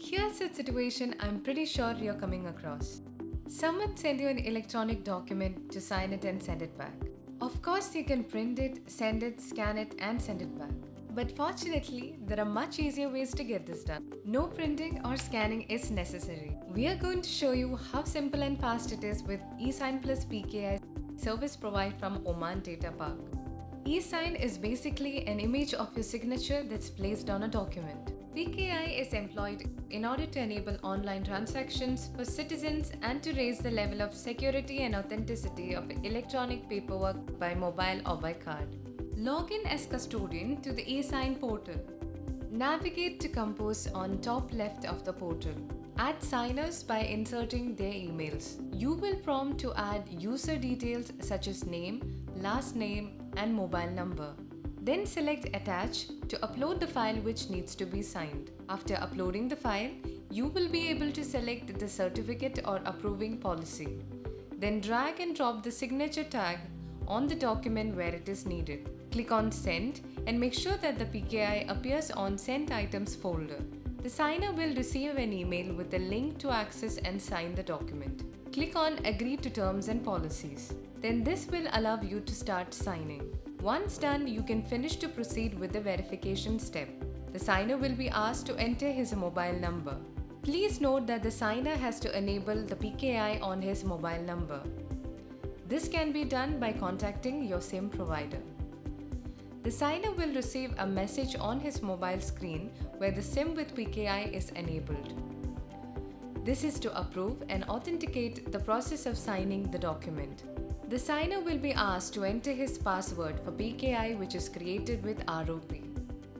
Here's a situation I'm pretty sure you're coming across. Someone sent you an electronic document to sign it and send it back. Of course, you can print it, send it, scan it, and send it back. But fortunately, there are much easier ways to get this done. No printing or scanning is necessary. We are going to show you how simple and fast it is with eSign plus PKI service provided from Oman Data Park. eSign is basically an image of your signature that's placed on a document. PKI is employed in order to enable online transactions for citizens and to raise the level of security and authenticity of electronic paperwork by mobile or by card. Log in as custodian to the eSign portal. Navigate to Compose on top left of the portal. Add signers by inserting their emails. You will prompt to add user details such as name, last name, and mobile number. Then select Attach to upload the file which needs to be signed. After uploading the file, you will be able to select the certificate or approving policy. Then drag and drop the signature tag on the document where it is needed. Click on Send and make sure that the PKI appears on Sent Items folder. The signer will receive an email with a link to access and sign the document. Click on Agree to Terms and Policies. Then this will allow you to start signing. Once done, you can finish to proceed with the verification step. The signer will be asked to enter his mobile number. Please note that the signer has to enable the PKI on his mobile number. This can be done by contacting your SIM provider. The signer will receive a message on his mobile screen where the SIM with PKI is enabled. This is to approve and authenticate the process of signing the document. The signer will be asked to enter his password for PKI which is created with ROP.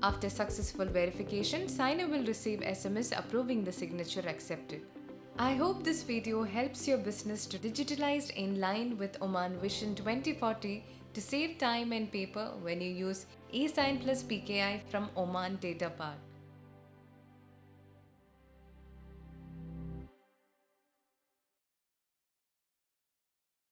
After successful verification, signer will receive SMS approving the signature accepted. I hope this video helps your business to digitalize in line with Oman Vision 2040 to save time and paper when you use eSign plus PKI from Oman Data Park.